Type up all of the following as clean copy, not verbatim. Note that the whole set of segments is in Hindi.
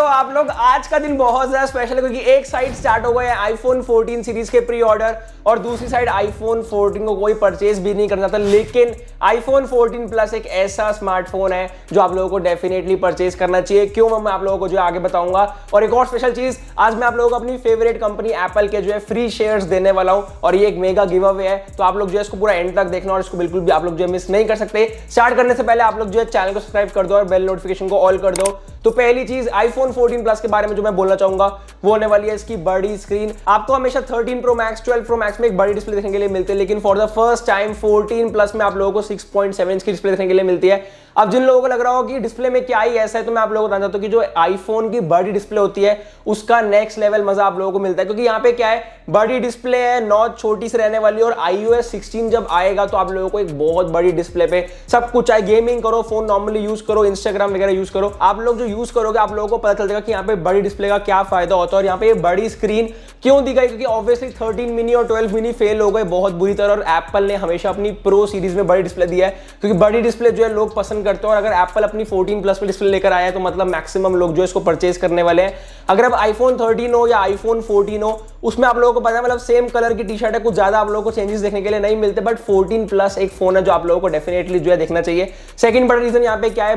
आप लोग? आज का दिन बहुत ज्यादा स्पेशल है क्योंकि एक साइड स्टार्ट हो गया है आईफोन 14 सीरीज के प्री ऑर्डर और दूसरी साइड आईफोन 14 को कोई परचेज भी नहीं करना था, लेकिन आईफोन 14 प्लस एक ऐसा स्मार्टफोन है जो आप लोगों को डेफिनेटली परचेज करना चाहिए। क्यों मैं आप लोगों को जो आगे बताऊंगा। और एक और स्पेशल चीज, आज मैं आप लोगों को अपनी फेवरेट कंपनी एप्पल के जो है फ्री शेयर्स देने वाला हूं और ये एक मेगा गिव अवे है, तो आप लोग जो है इसको पूरा एंड तक देखना और इसको बिल्कुल भी आप लोग जो है मिस नहीं कर सकते। स्टार्ट करने से पहले आप लोग जो है चैनल को सब्सक्राइब कर दो और बेल नोटिफिकेशन को ऑल कर दो। तो पहली चीज आईफोन 14 प्लस के बारे में जो मैं बोलना चाहूंगा वो होने वाली है इसकी बड़ी स्क्रीन। आपको हमेशा 13 प्रो मैक्स 12 प्रो मैक्स में एक बड़ी डिस्प्ले देखने के लिए मिलती है, लेकिन for the first time 14 plus में आप लोगों को 6.7 इंच की डिस्प्ले देखने के लिए मिलती है। अब जिन लोगों को लग रहा हो कि डिस्प्ले में क्या ही ऐसा है, तो मैं आप लोगों को बताना चाहता हूं कि जो आईफोन की बड़ी डिस्प्ले होती है उसका नेक्स्ट लेवल मजा आप लोगों को मिलता है, क्योंकि यहाँ पे क्या है, बड़ी डिस्प्ले है, नॉच छोटी सी रहने वाली है और iOS 16 जब आएगा तो आप लोगों को एक बहुत बड़ी डिस्प्ले पे सब कुछ, चाहे गेमिंग करो, फोन नॉर्मली यूज करो, इंस्टाग्राम वगैरह यूज करो, आप लोग जो यूज करोगे आप लोगों को पता चल जाएगा कि यहाँ पे बड़ी डिस्प्ले का क्या फायदा होता है। और यहाँ पे बड़ी स्क्रीन क्यों दी गई, क्योंकि ऑब्वियसली 13 मिनी और 12 मिनी फेल हो गए बहुत बुरी तरह और एप्पल ने हमेशा अपनी प्रो सीरीज में बड़ी डिस्प्ले दी है, क्योंकि बड़ी डिस्प्ले जो है लोग पसंद करते हैं। और अगर एप्पल अपनी 14 प्लस में डिस्प्ले लेकर आया है तो मतलब मैक्सिमम लोग जो इसको परचेज करने वाले हैं। अगर अब आईफोन 13 हो या आईफोन 14 हो, उसमें आप लोगों को पता है मतलब सेम कलर की टी शर्ट है, कुछ ज्यादा आप लोगों को चेंजेस देखने के लिए नहीं मिलते, बट 14 प्लस एक फोन है जो आप लोगों को डेफिनेटली जो है देखना चाहिए। सेकंड बड़ा रीजन यहाँ पे क्या है,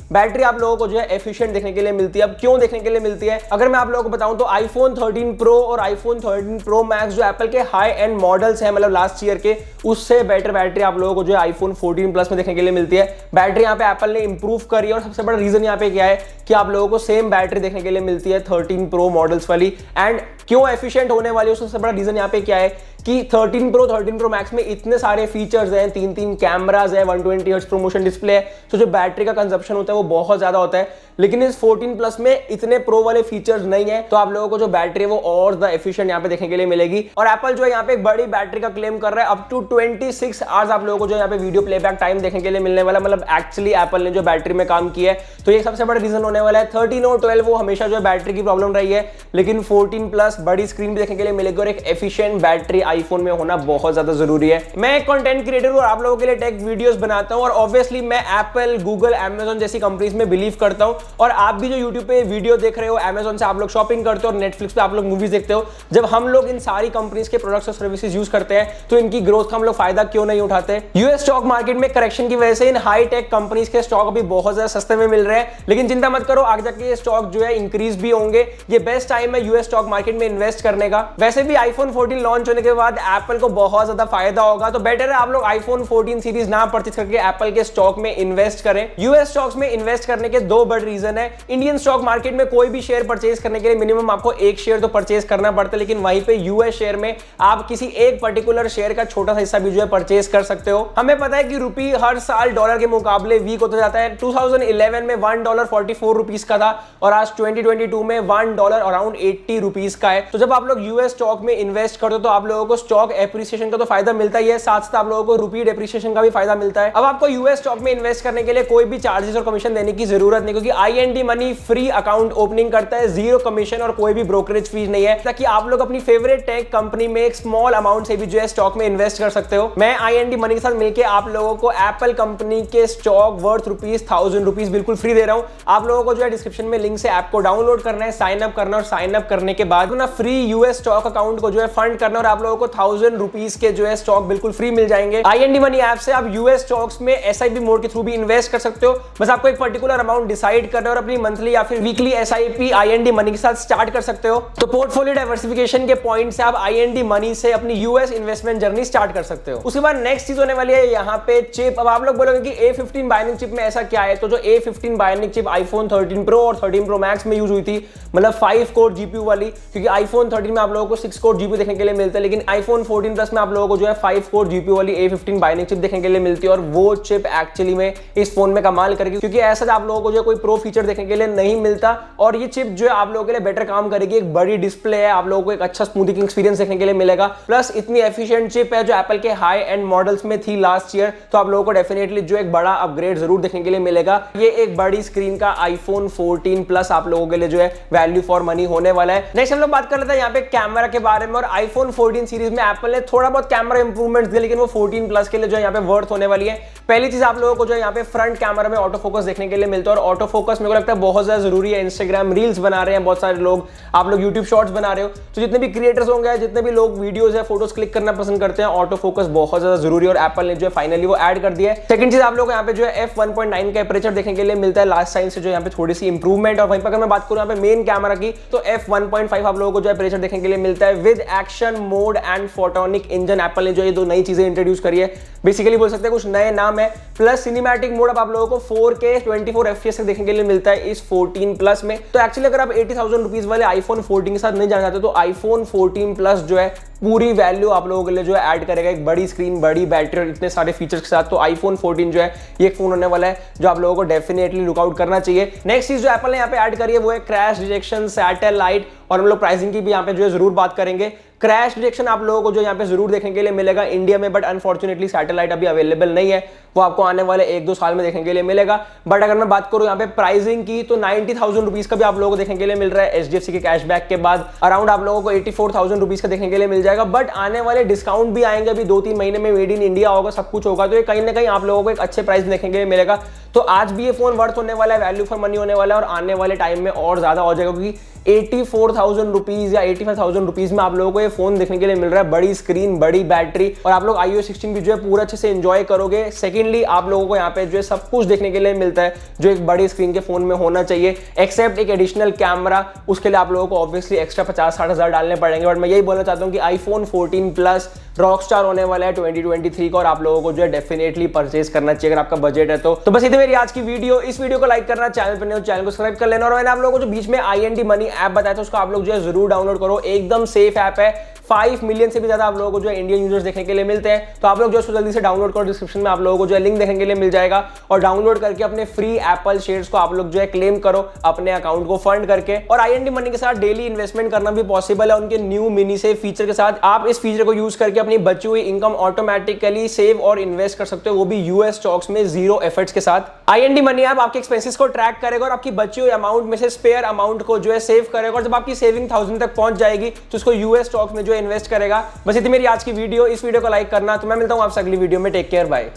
बैटरी आप लोगों को जो है एफिशिएंट देखने के लिए मिलती है। अब क्यों देखने के लिए मिलती है, अगर मैं आप लोगों को बताऊं तो आईफोन 13 प्रो और आईफोन 13 प्रो मैक्स जो एप्पल के हाई एंड मॉडल्स हैं, मतलब लास्ट ईयर के, उससे बेटर बैटरी आप लोगों को जो है आईफोन 14 प्लस में देखने के लिए मिलती है। बैटरी यहाँ पे एप्पल ने इंप्रूव करी है और सबसे बड़ा रीजन यहाँ पे क्या है कि आप लोगों को सेम बैटरी देखने के लिए मिलती है 13 प्रो मॉडल्स वाली। एंड क्यों एफिशिएंट होने वाली है, सबसे बड़ा रीजन यहाँ पे क्या है कि 13 प्रो मैक्स में इतने सारे फीचर्स हैं, तीन कैमरास है, 120 हर्ट्ज प्रोमोशन डिस्प्ले है, तो जो बैटरी का कंजप्शन होता है वो बहुत ज्यादा होता है। लेकिन इस 14 प्लस में इतने प्रो वाले फीचर्स नहीं है, तो आप लोगों को जो बैटरी है वो और ज्यादा एफिशिएंट यहाँ पे देखने के लिए मिलेगी। और एप्पल जो है यहाँ पे एक बड़ी बैटरी का क्लेम कर रहा है, अप टू 26 आवर्स आप लोगों को जो यहाँ पे वीडियो प्लेबैक टाइम देखने के लिए मिलने वाला, मतलब एक्चुअली एप्पल ने जो बैटरी में काम किया है, तो ये सबसे बड़ा रीजन होने वाला है। 13 और 12 वो हमेशा जो है बैटरी की प्रॉब्लम रही है, लेकिन 14 प्लस बड़ी स्क्रीन भी देखने के लिए मिलेगी और एक एफिशिएंट बैटरी आईफोन में होना बहुत ज्यादा जरूरी है। मैं एक कंटेंट क्रिएटर हूं और आप लोगों के लिए टेक वीडियोस बनाता हूं और ऑब्वियसली मैं एप्पल, गूगल, अमेज़न जैसी कंपनीज में बिलीव करता हूं। और आप भी जो यूट्यूब पे वीडियो देख रहे हो, अमेज़न से आप लोग शॉपिंग करते हो और नेटफ्लिक्स पे आप लोग मूवीज देखते हो, जब हम लोग इन सारी कंपनीज के प्रोडक्ट्स और सर्विसेज यूज करते हैं तो इनकी ग्रोथ का हम लोग फायदा क्यों नहीं उठाते। यूएस स्टॉक मार्केट में करेक्शन की वजह से इन हाई टेक कंपनीज के स्टॉक अभी बहुत ज्यादा सस्ते में मिल रहे हैं, लेकिन चिंता मत करो, आगे जाके ये स्टॉक जो है इंक्रीज भी होंगे। ये बेस्ट टाइम है यूएस स्टॉक मार्केट में इन्वेस्ट करने का। वैसे भी आईफोन 14 लॉन्च होने के बाद एप्पल को बहुत ज्यादा फायदा होगा, तो बेटर है आप लोग आईफोन 14 सीरीज ना परचेज करके एप्पल के स्टॉक में इन्वेस्ट करें। यूएस स्टॉक्स में इन्वेस्ट करने के दो बड़े रीजन है। इंडियन स्टॉक मार्केट में कोई भी शेयर परचेज करने के लिए मिनिमम आपको एक शेयर तो परचेज करना पड़ता है, लेकिन वहीं पे यूएस शेयर में आप किसी एक पर्टिकुलर शेयर का छोटा सा हिस्सा भी जो है परचेज कर सकते हो। हमें पता है कि रुपी हर साल डॉलर के मुकाबले वीक होता जाता है। 2011 में $1.44 का था और आज 2022 में $1 अराउंड 80 रुपीज का है। तो जब आप लोग यूएस स्टॉक में इन्वेस्ट करते हो तो आप लोगों को स्टॉक एप्रिसिएशन का तो फायदा मिलता ही है, साथ साथ आप लोगों को रुपी डेप्रिसिएशन का भी फायदा मिलता है। अब आपको यूएस स्टॉक में इन्वेस्ट करने के लिए कोई भी चार्जेस और कमीशन देने की जरूरत नहीं, क्योंकि IND money free account opening करता है, जीरो कमीशन और कोई भी ब्रोकरेज फीस नहीं है, ताकि आप लोग अपनी फेवरेट टेक कंपनी में एक स्मॉल अमाउंट से भी जो है स्टॉक में इन्वेस्ट कर सकते हो। मैं आईएनडी मनी के साथ मिलकर आप लोगों को एप्पल कंपनी के स्टॉक वर्थ ₹1000 बिल्कुल फ्री दे रहा हूं। आप लोगों को जो है डिस्क्रिप्शन में लिंक से ऐप को डाउनलोड करना है, साइन अप करना और साइन अप करने के बाद अपना फ्री यूएस स्टॉक अकाउंट को जो है फंड करना और आप लोगों को ₹1000 के जो है स्टॉक बिल्कुल फ्री मिल जाएंगे। आईएनडी मनी ऐप से आप यूएस स्टॉक्स में एसआईपी मोड के थ्रू भी इन्वेस्ट कर सकते हो। बस आपको एक पर्टिकुलर अमाउंट डिसाइड करना और अपनी मंथली या फिर वीकली एसआईपी आईएनडी मनी के साथ स्टार्ट कर सकते हो। तो पोर्टफोलियो डाइवर्सिफिकेशन के पॉइंट से आप आईएनडी मनी से अपनी यूएस इन्वेस्टमेंट जर्नी स्टार्ट कर सकते हो। उसके बाद नेक्स्ट चीज होने वाली है यहाँ पे चिप। अब आप लोग बोलोगे कि A15 बायोनिक चिप में ऐसा क्या है, तो जो A15 bionic chip iPhone 13 pro और 13 प्रो मैक्स में यूज हुई थी, मतलब 5 कोर जीपीयू वाली, क्योंकि आईफोन 13 में आप लोगों को 6 कोर जीपीयू देखने के लिए मिलता है, लेकिन आईफोन 14 प्लस में आप लोगों को जो है 5 कोर जीपीयू वाली A15 बायोनिक चिप देखने के लिए मिलती है। और वो चिप एक्चुअली में इस फोन में कमाल करेगी, क्योंकि ऐसा आप लोगों को जो कोई प्रो फीचर देखने के लिए नहीं मिलता। और ये चिप जो है आप लोगों के लिए बेटर काम करेगी, एक बड़ी डिस्प्ले है, आप लोगों को एक अच्छा स्मूथिंग एक्सपीरियंस देखने के लिए मिलेगा, प्लस इतनी एफिशिएंट चिप है जो एप्पल के हाई एंड मॉडल्स में थी लास्ट ईयर, तो आप लोगों को डेफिनेटली जो एक बड़ा अपग्रेड जरूर देखने के लिए मिलेगा। ये एक बड़ी स्क्रीन का आईफोन 14 प्लस आप लोगों के लिए जो है वैल्यू फॉर मनी होने वाला है। नेक्स्ट हम लोग बात कर लेते हैं यहाँ पे कैमरा के बारे में। और आईफोन 14 सीरीज में एप्पल ने थोड़ा बहुत कैमरा इंप्रूवमेंट दिया, लेकिन वो 14 प्लस के लिए जो है यहाँ पे वर्थ होने वाली है। पहली चीज आप लोगों को जो है यहाँ पे फ्रंट कैमरा में ऑटो फोकस देखने के लिए मिलता है और ऑटो फोकस मेरे को लगता है बहुत ज्यादा जरूरी है। इंस्टाग्राम रील्स बना रहे हैं बहुत सारे लोग, आप लोग यूट्यूब शॉर्ट्स बना रहे हो, तो जितने भी क्रिएटर्स होंगे, जितने भी लोग वीडियोस या फोटोज क्लिक करना पसंद करते हैं, ऑटो फोकस बहुत ज्यादा जरूरी है और एप्पल ने जो है फाइनली वो ऐड कर दिया है। सेकंड चीज, आप लोग यहाँ पे जो है f1.9 का एपरेचर देखने के लिए मिलता है लास्ट टाइम से, जो यहाँ पे थोड़ी सी इंप्रूवमेंट। और वहीं पर अगर मैं बात करूं यहाँ पे मेन कैमरा की, तो f1.5 आप लोगों को जो एपरेचर देखने के लिए मिलता है with action mode and photonic engine. Apple ने जो ये दो नई चीजें इंट्रोड्यूस करी है, बेसिकली बोल सकते हैं कुछ नए नाम है। प्लस सिनेमैटिक मोड अब आप लोगों को 4K 24 FPS देखने के लिए मिलता है इस 14 प्लस में। तो एक्चुअली अगर आप 80,000 रुपीज वाले आईफोन 14 के साथ नहीं जाना चाहते, तो आईफोन 14 प्लस जो है पूरी वैल्यू आप लोगों के लिए जो है ऐड करेगा, एक बड़ी स्क्रीन, बड़ी बैटरी और इतने सारे फीचर्स के साथ। तो आईफोन 14 जो है ये फोन होने वाला है जो आप लोगों को डेफिनेटली लुकआउट करना चाहिए। नेक्स्ट चीज जो एप्पल ने यहाँ पे ऐड करी है वो है क्रैश डिटेक्शन सैटेलाइट, और हम लोग प्राइसिंग की भी यहाँ पे जो है जरूर बात करेंगे। क्रैश डिटेक्शन आप लोगों को जो यहाँ पे जरूर देखने के लिए मिलेगा इंडिया में, बट अनफॉर्चुनेटली सैटेलाइट अभी अवेलेबल नहीं है, वो आपको आने वाले 1-2 साल में देखने के लिए मिलेगा। बट अगर मैं बात करूं यहाँ पे प्राइसिंग की, तो 90,000 रुपीज का भी आप लोगों को देखने के लिए मिल रहा है HDFC के कैशबैक के बाद। अराउंड आप लोगों को 84,000 रुपीज का देखने के लिए मिल जाएगा। बट आने वाले डिस्काउंट भी आएंगे, अभी 2-3 महीने में मेड इन इंडिया होगा, सब कुछ होगा, तो ये कहीं ना कहीं आप लोगों को एक अच्छे प्राइस देखने के लिए मिलेगा। तो आज भी ये फोन वर्थ होने वाला है, वैल्यू फॉर मनी होने वाला है, और आने वाले टाइम में और ज्यादा हो जाएगा, क्योंकि 84,000 रुपीज या 85,000 रुपीज में आप लोगों को ये फोन देखने के लिए मिल रहा है। बड़ी स्क्रीन, बड़ी बैटरी, और आप लोग iOS 16 भी जो है पूरा अच्छे से एंजॉय करोगे। सेकेंडली आप लोगों को यहाँ पे जो है सब कुछ देखने के लिए मिलता है जो एक बड़ी स्क्रीन के फोन में होना चाहिए, एक्सेप्ट एक एडिशनल कैमरा। उसके लिए आप लोगों को ऑब्वियसली एक्स्ट्रा 50-60 हजार डालने पड़ेंगे। बट मैं यही बोलना चाहता हूँ कि आईफोन 14 प्लस रॉकस्टार होने वाला है 2023 का, और आप लोगों को जो है डेफिनेटली परचेज करना चाहिए अगर आपका बजट है तो। बस इतनी मेरी आज की वीडियो। इस वीडियो को लाइक करना, चैनल पर नहीं हो चैनल को सब्सक्राइब कर लेना, और मैंने आप लोगों को जो बीच में IND मनी ऐप बताया था उसको आप लोग जो है जरूर डाउनलोड करो, एकदम सेफ ऐप है। 5 मिलियन से भी ज्यादा आप लोगों को जो है इंडियन यूजर्स देखने के लिए मिलते हैं, तो आप लोग जो है जल्दी से डाउनलोड करो। डिस्क्रिप्शन में आप लोगों को जो है लिंक देखने के लिए मिल जाएगा, और डाउनलोड करके अपने फ्री एप्पल शेयर्स को आप लोग जो है क्लेम करो अपने अकाउंट को फंड करके। और IND मनी के साथ डेली इन्वेस्टमेंट करना भी पॉसिबल है उनके न्यू मिनी सेव फीचर के साथ। आप इस फीचर को यूज करके अपनी बची हुई इनकम ऑटोमेटिकली सेव और इन्वेस्ट कर सकते हो, वो भी US स्टॉक्स में 0 एफर्ट्स के साथ। IND मनी ऐप आपके एक्सपेंसेस को ट्रैक करेगा और आपकी बची हुई अमाउंट में से स्पेयर अमाउंट को जो है सेव करेगा, और जब आपकी सेविंग 1000 तक पहुंच जाएगी तो उसको US स्टॉक्स में जो है इन्वेस्ट करेगा। बस इतनी मेरी आज की वीडियो। इस वीडियो को लाइक करना। तो मैं मिलता हूं आपसे अगली वीडियो में। Take care, bye.